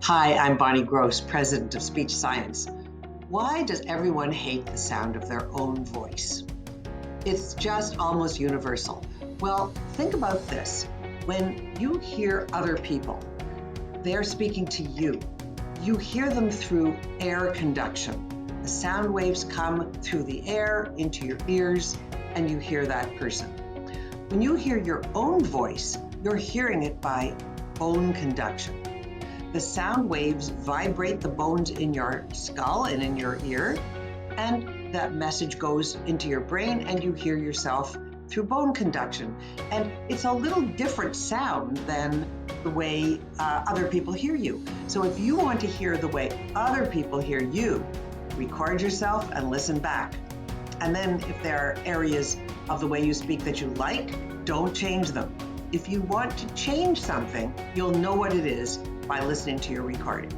Hi, I'm Bonnie Gross, president of Speech Science. Why does everyone hate the sound of their own voice? It's just almost universal. Well, think about this. When you hear other people, they're speaking to you. You hear them through air conduction. The sound waves come through the air into your ears, and you hear that person. When you hear your own voice, you're hearing it by bone conduction. The sound waves vibrate the bones in your skull and in your ear, and that message goes into your brain and you hear yourself through bone conduction. And it's a little different sound than the way other people hear you. So if you want to hear the way other people hear you, record yourself and listen back. And then if there are areas of the way you speak that you like, don't change them. If you want to change something, you'll know what it is by listening to your recording.